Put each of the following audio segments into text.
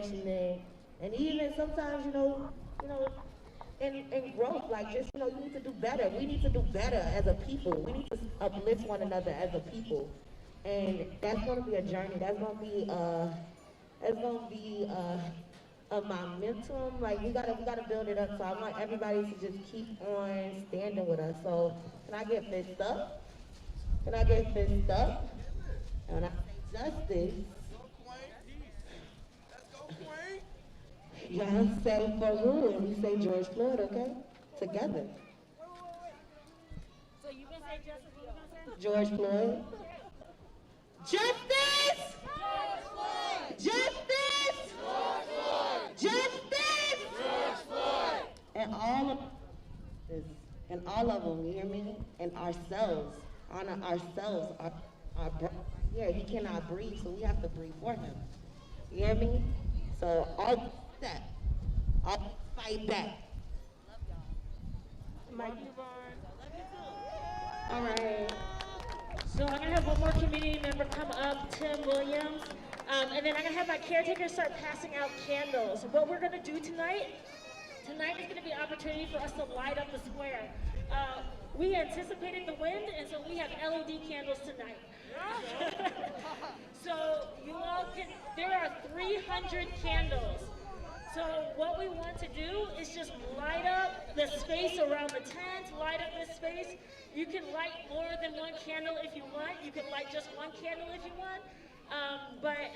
and even sometimes, in growth, like just, you need to do better. We need to do better as a people. We need to uplift one another as a people. And that's going to be a journey. A momentum. Like we gotta build it up. So I want everybody to just keep on standing with us. So can I get fist up? Can I get fist up? And when I say justice, y'all say for rule, and we say George Floyd, okay? Together. So you gonna say justice? What you gonna say? George Floyd. Justice! George Floyd! Justice! George Floyd! Justice! George Floyd! And all of this, and all of them, you hear me? And ourselves, honor ourselves, our brother here, he cannot breathe, so we have to breathe for him. You hear me? So all that, I'll fight back. Mike. All right. So I'm gonna have one more community member come up, Tim Williams, and then I'm gonna have my caretakers start passing out candles. What we're gonna do tonight is gonna be an opportunity for us to light up the square. We anticipated the wind, and so we have LED candles tonight. So you all there are 300 candles. So what we want to do is just light up the space around the tent, light up this space. You can light more than one candle if you want. You can light just one candle if you want.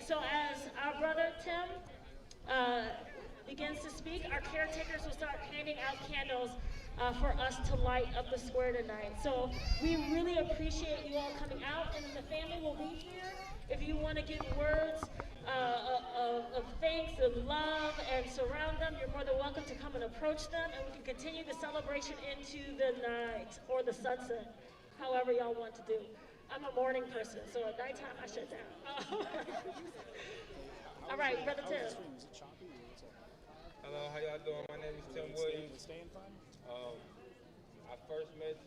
So as our brother Tim begins to speak, our caretakers will start handing out candles for us to light up the square tonight. So we really appreciate you all coming out, and the family will be here. If you want to give words of thanks and love and surround them, you're more than welcome to come and approach them, and we can continue the celebration into the night or the sunset, however y'all want to do. I'm a morning person, so at nighttime I shut down. All right, Brother Tim. Hello, how y'all doing? My name is Tim Williams. I first met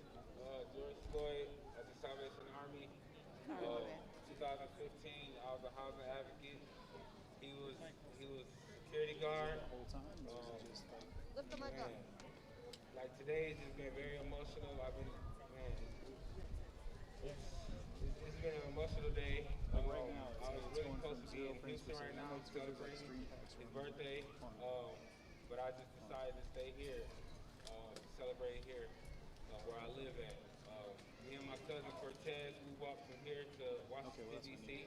George Floyd at the Salvation Army. 2015, I was a housing advocate. He was security guard. Lift the mic up. Like today has just been very emotional. It's been an emotional day. I was really supposed to be in Houston right now celebrating his birthday, but I just decided to stay here, celebrate here where I live at. Me and my cousin Cortez, we walked from here to Washington, D.C.,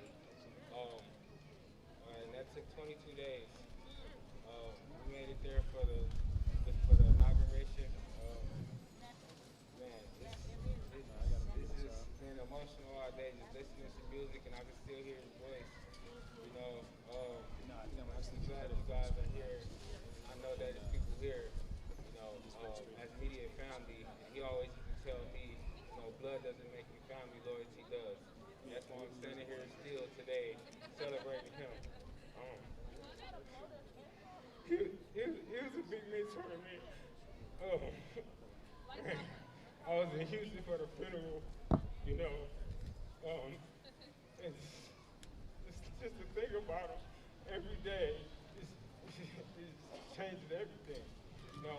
and that took 22 days. We made it there for the inauguration. It's just been emotional all day, just listening to music, and I can still hear his voice. I'm just glad you guys are here. I know that there's people here, as media family, he always used to tell me, blood doesn't make you family, loyalty does. And that's why I'm standing here still today, celebrating him. He was a big mentor to me. I was in Houston for the funeral, and just to think about him every day, it changes everything.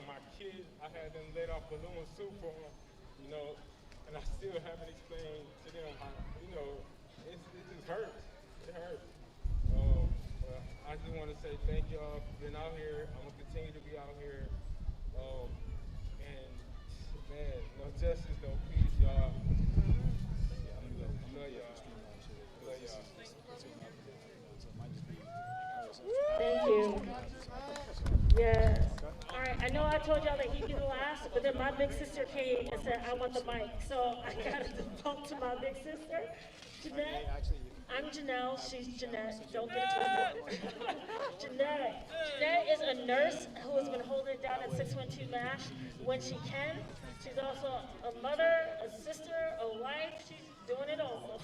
My kids, I had them let off balloon soup for them, and I still haven't explained to them how, it just hurts. It hurts. I just want to say thank y'all for being out here. I'm going to continue to be out here. And, man, no justice, no peace, y'all. Love y'all. Love y'all. Thank you. Yes. All right, I know I told y'all that he'd be the last, but then my big sister came and said, I want the mic. So I got to default to my big sister, Jeanette. I'm Janelle, she's Jeanette. Don't get it twisted. Jeanette. Jeanette is a nurse who has been holding it down at 612 MASH when she can. She's also a mother, a sister, a wife. She's doing it all.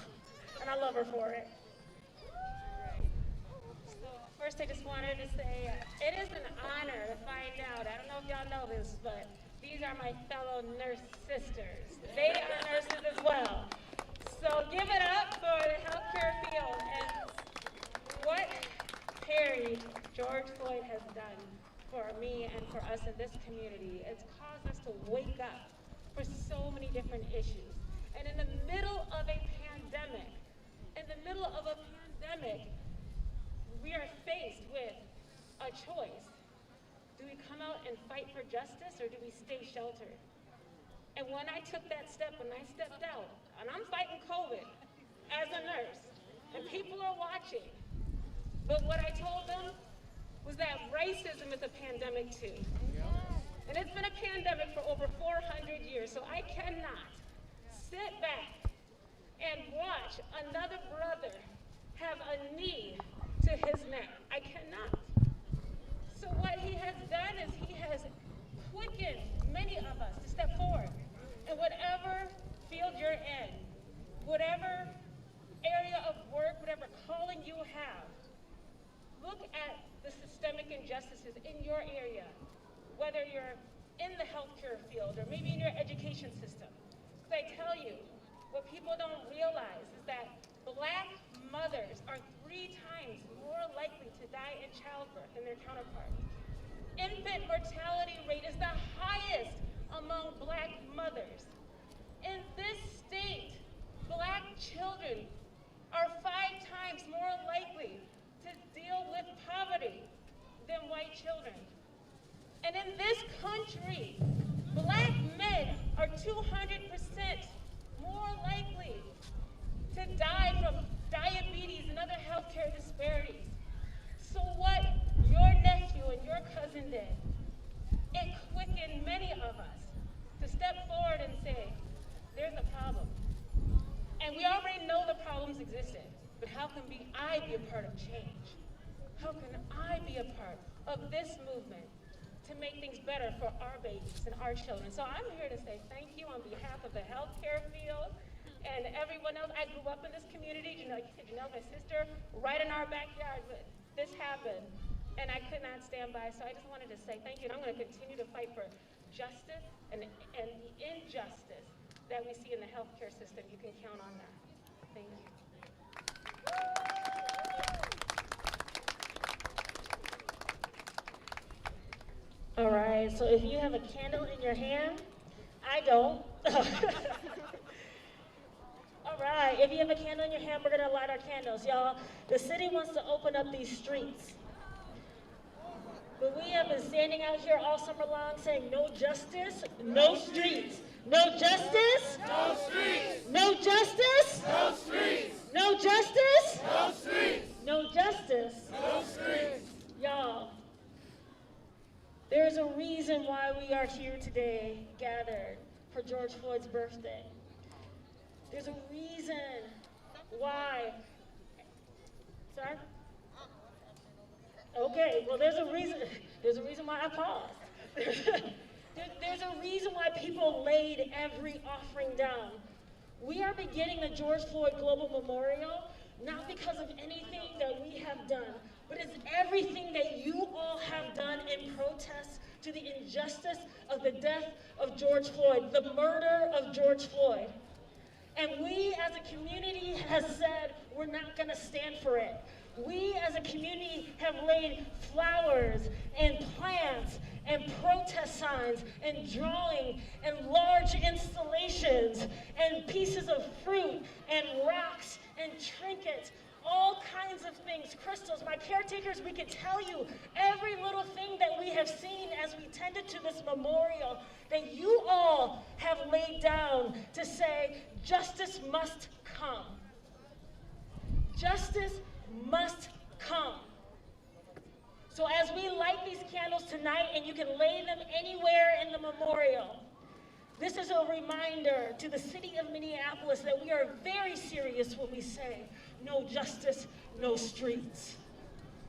And I love her for it. First, I just wanted to say it is an honor to find out. I don't know if y'all know this, but these are my fellow nurse sisters. They are nurses as well. So give it up for the healthcare field. And what Perry George Floyd has done for me and for us in this community. It's caused us to wake up for so many different issues. And in the middle of a pandemic, we are faced with a choice. Do we come out and fight for justice, or do we stay sheltered? And when I took that step, when I stepped out, and I'm fighting COVID as a nurse, and people are watching, but what I told them was that racism is a pandemic too. And it's been a pandemic for over 400 years, so I cannot sit back and watch another brother have a knee to his neck. I cannot. So what he has done is he has quickened many of us to step forward. In whatever field you're in, whatever area of work, whatever calling you have, look at the systemic injustices in your area, whether you're in the healthcare field or maybe in your education system. Because I tell you, what people don't realize is that Black mothers are 3 times more likely to die in childbirth than their counterparts. Infant mortality rate is the highest among Black mothers. In this state, Black children are 5 times more likely to deal with poverty than white children. And in this country, Black men are 200% more likely to die from diabetes and other healthcare disparities. So what your nephew and your cousin did, it quickened many of us to step forward and say, there's a problem. And we already know the problems existed, but how can I be a part of change? How can I be a part of this movement to make things better for our babies and our children? So I'm here to say thank you on behalf of the healthcare field and everyone else. I grew up in this community. Janelle, my sister, right in our backyard, this happened. And I could not stand by, so I just wanted to say thank you. And I'm going to continue to fight for justice and the injustice that we see in the healthcare system. You can count on that. Thank you. All right, so if you have a candle in your hand, I don't. All right, if you have a candle in your hand, we're gonna light our candles, y'all. The city wants to open up these streets. But we have been standing out here all summer long saying no justice, no streets. No justice? No streets! No justice? No streets! No justice? No streets! No justice? No streets! Y'all, there's a reason why we are here today, gathered for George Floyd's birthday. There's a reason why. Sorry? Okay, well there's a reason why I paused. There's a reason why people laid every offering down. We are beginning the George Floyd Global Memorial, not because of anything that we have done, but it's everything that you all have done in protest to the injustice of the death of George Floyd, the murder of George Floyd. And we as a community have said we're not gonna stand for it. We as a community have laid flowers and plants and protest signs and drawing and large installations and pieces of fruit and rocks and trinkets, all kinds of things, crystals. My caretakers, we could tell you every little thing that we have seen as we tended to this memorial that you all have laid down to say justice must come. Justice must come. So as we light these candles tonight, and you can lay them anywhere in the memorial, this is a reminder to the city of Minneapolis that we are very serious when we say no justice, no streets.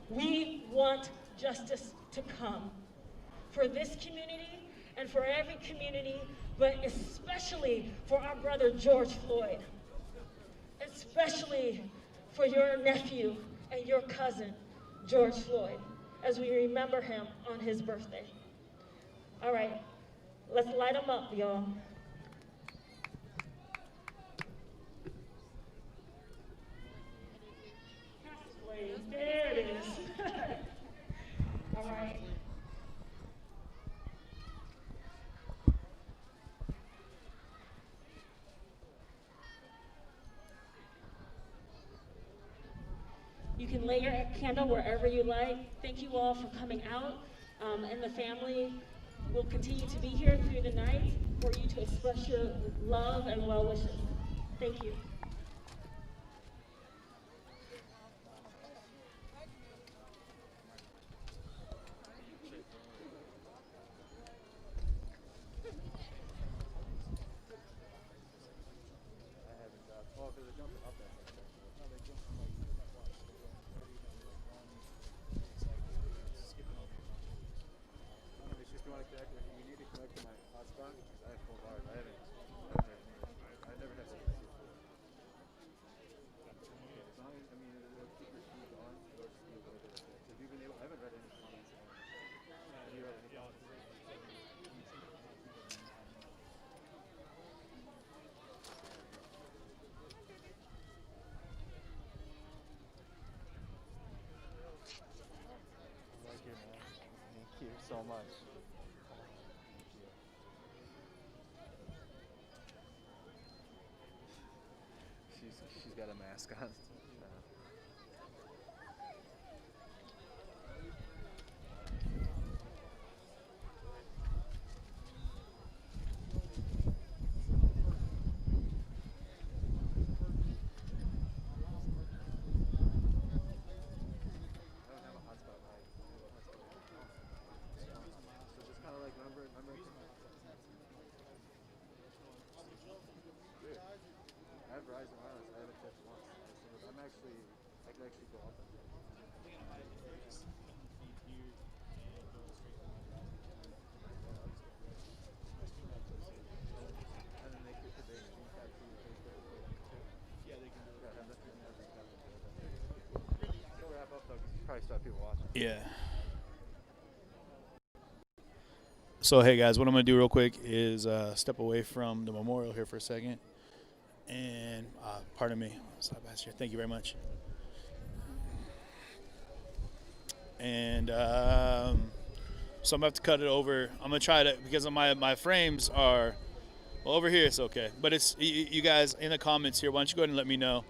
We want justice to come for this community and for every community, but especially for our brother George Floyd, especially for your nephew and your cousin, George Floyd, as we remember him on his birthday. All right, let's light them up, y'all. There it is. All right. You can lay your candle wherever you like. Thank you all for coming out, and the family will continue to be here through the night for you to express your love and well wishes. Thank you. Thank you so much. She's got a mask on. I can actually go up and then they could they stream that to Facebook. Yeah, they can do it. We'll wrap up though, because you probably still have people watching. Yeah. So hey guys, what I'm gonna do real quick is step away from the memorial here for a second, and pardon me, thank you very much. And so I'm gonna have to cut it over. I'm gonna try to, because of my frames are, well, over here it's okay, but it's you guys in the comments here. Why don't you go ahead and let me know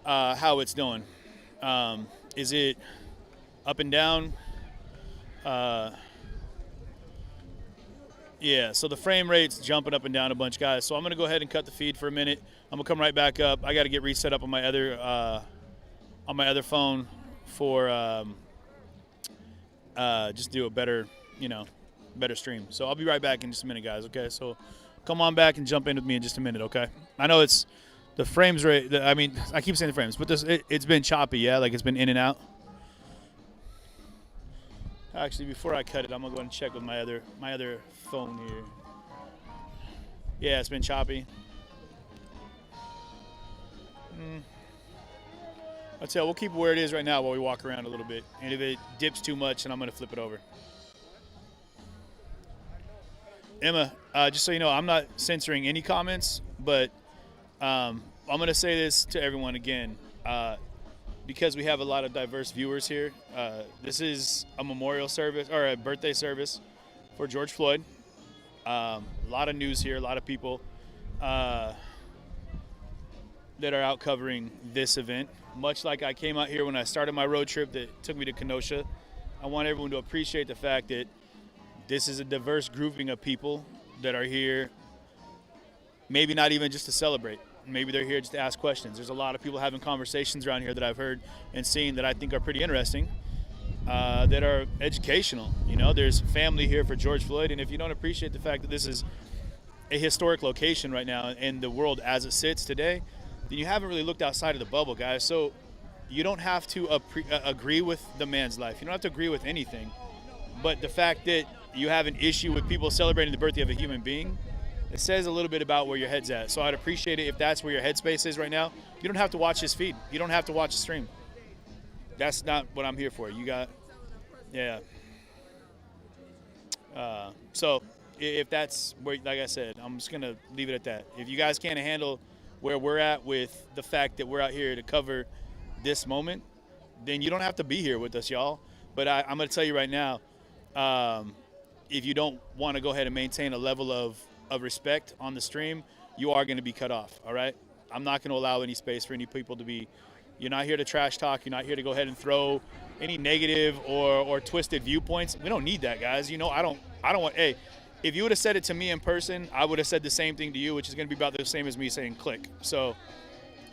how it's doing? Is it up and down? Yeah, so the frame rate's jumping up and down a bunch, guys. So I'm gonna go ahead and cut the feed for a minute. I'm gonna come right back up. I got to get reset up on my other phone for just do a better, better stream. So I'll be right back in just a minute, guys. Okay, so come on back and jump in with me in just a minute. Okay, I know it's the frames rate. I mean, I keep saying the frames, but it's been choppy. Yeah, like it's been in and out. Actually, before I cut it, I'm gonna go and check with my other phone here. Yeah, it's been choppy. I'll tell you, we'll keep it where it is right now while we walk around a little bit. And if it dips too much, then I'm gonna flip it over. Emma, just so you know, I'm not censoring any comments, but I'm gonna say this to everyone again. Because we have a lot of diverse viewers here, this is a memorial service or a birthday service for George Floyd. A lot of news here, a lot of people that are out covering this event. Much like I came out here when I started my road trip that took me to Kenosha, I want everyone to appreciate the fact that this is a diverse grouping of people that are here, maybe not even just to celebrate. Maybe they're here just to ask questions. There's a lot of people having conversations around here that I've heard and seen that I think are pretty interesting, that are educational. There's family here for George Floyd, and if you don't appreciate the fact that this is a historic location right now in the world as it sits today, then you haven't really looked outside of the bubble, guys. So you don't have to agree with the man's life. You don't have to agree with anything. But the fact that you have an issue with people celebrating the birthday of a human being, it says a little bit about where your head's at. So I'd appreciate it if that's where your headspace is right now. You don't have to watch his feed. You don't have to watch the stream. That's not what I'm here for. You got, yeah. So if that's where, like I said, I'm just going to leave it at that. If you guys can't handle where we're at with the fact that we're out here to cover this moment, then you don't have to be here with us, y'all. But I'm going to tell you right now, if you don't want to go ahead and maintain a level of respect on the stream, you are going to be cut off, all right? I'm not going to allow any space for any people to be – you're not here to trash talk. You're not here to go ahead and throw any negative or twisted viewpoints. We don't need that, guys. You know, I don't want – hey, if you would have said it to me in person, I would have said the same thing to you, which is going to be about the same as me saying click. So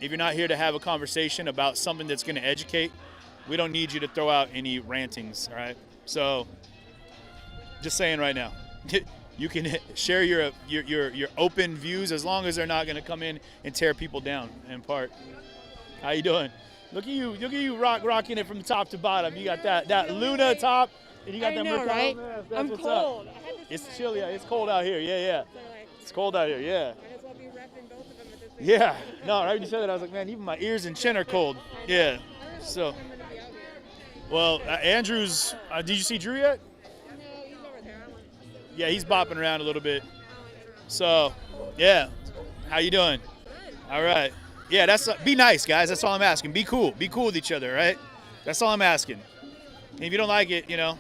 if you're not here to have a conversation about something that's going to educate, we don't need you to throw out any rantings, all right? So just saying right now, you can share your open views as long as they're not going to come in and tear people down in part. How you doing? Look at you rocking it from top to bottom. You got that Luna top, and you got that Mercado. Right? That's I'm what's cold. Up. It's chilly. It's cold out here. Yeah. It's cold out here. Yeah. Might as well be repping both of them at this point. Yeah. No, right when you said that, I was like, man, even my ears and chin are cold. Yeah. So, well, Andrew's. Did you see Drew yet? No, he's over there. Yeah, he's bopping around a little bit. So, yeah. How you doing? All right. Yeah, be nice, guys. That's all I'm asking. Be cool. Be cool with each other, right? That's all I'm asking. And if you don't like it, you know.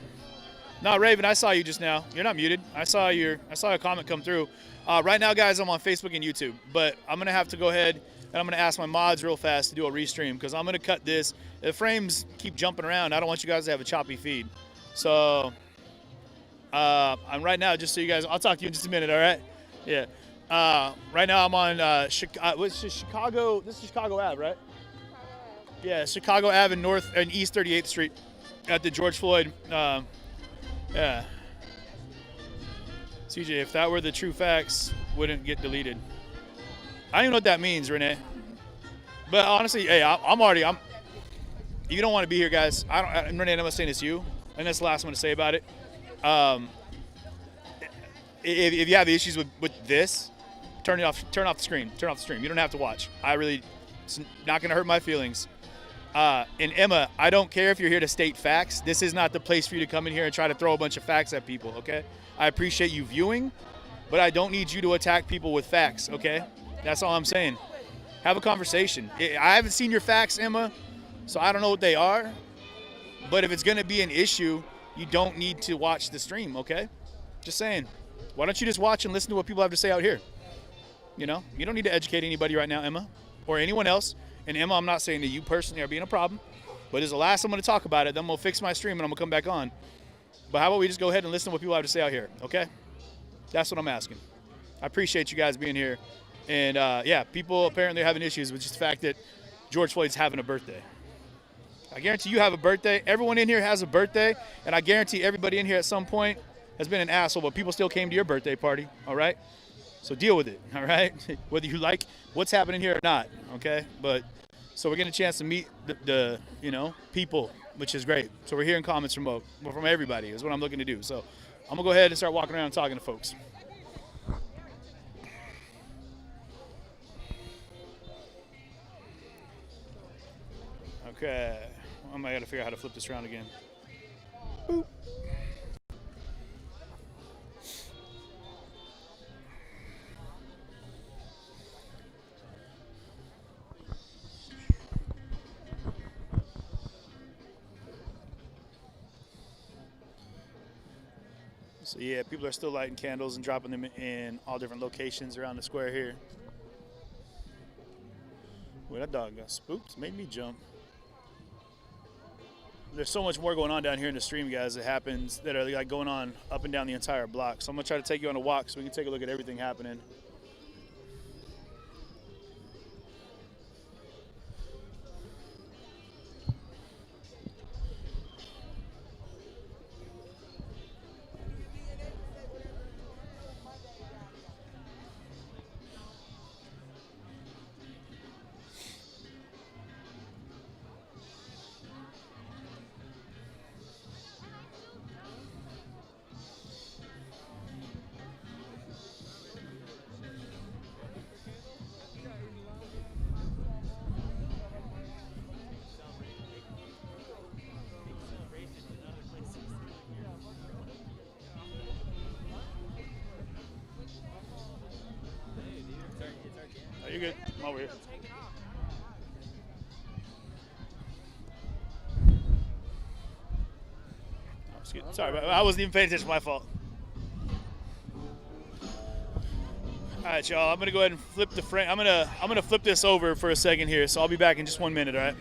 No, Raven, I saw you just now. You're not muted. I saw a comment come through. Right now, guys, I'm on Facebook and YouTube, but I'm gonna have to go ahead and I'm gonna ask my mods real fast to do a restream because I'm gonna cut this. If frames keep jumping around, I don't want you guys to have a choppy feed. So, I'm right now, just so you guys. I'll talk to you in just a minute. All right? Yeah. Right now I'm on Chicago. This is Chicago Ave, right? Yeah, Chicago Ave and East 38th Street at the George Floyd. Yeah. CJ, if that were the true facts, wouldn't get deleted. I don't even know what that means, Renee. But honestly, hey, if you don't want to be here, guys, Renee, I'm not saying it's you, and that's the last one to say about it. If you have issues with this, turn off the screen. Turn off the stream. You don't have to watch. It's not going to hurt my feelings. And Emma, I don't care if you're here to state facts. This is not the place for you to come in here and try to throw a bunch of facts at people, okay? I appreciate you viewing, but I don't need you to attack people with facts, okay? That's all I'm saying. Have a conversation. I haven't seen your facts, Emma, so I don't know what they are. But if it's going to be an issue, you don't need to watch the stream, okay? Just saying. Why don't you just watch and listen to what people have to say out here? You know, you don't need to educate anybody right now, Emma, or anyone else. And Emma, I'm not saying that you personally are being a problem, but it's the last I'm going to talk about it. Then I'm going to fix my stream and I'm going to come back on. But how about we just go ahead and listen to what people have to say out here, okay? That's what I'm asking. I appreciate you guys being here. And, yeah, people apparently are having issues with just the fact that George Floyd's having a birthday. I guarantee you have a birthday. Everyone in here has a birthday, and I guarantee everybody in here at some point has been an asshole, but people still came to your birthday party, all right? So deal with it, all right? Whether you like what's happening here or not, okay? But so we're getting a chance to meet the people, which is great. So we're hearing comments from everybody is what I'm looking to do. So I'm going to go ahead and start walking around and talking to folks. Okay. I got to figure out how to flip this around again. Boop. So yeah, people are still lighting candles and dropping them in all different locations around the square here. Boy, that dog got spooked. Made me jump. There's so much more going on down here in the stream, guys, that happens that are like going on up and down the entire block. So I'm gonna try to take you on a walk so we can take a look at everything happening. You're good. I'm over here. Sorry, I wasn't even paying attention. My fault. All right, y'all. I'm gonna go ahead and flip the frame. I'm gonna flip this over for a second here. So I'll be back in just 1 minute. All right.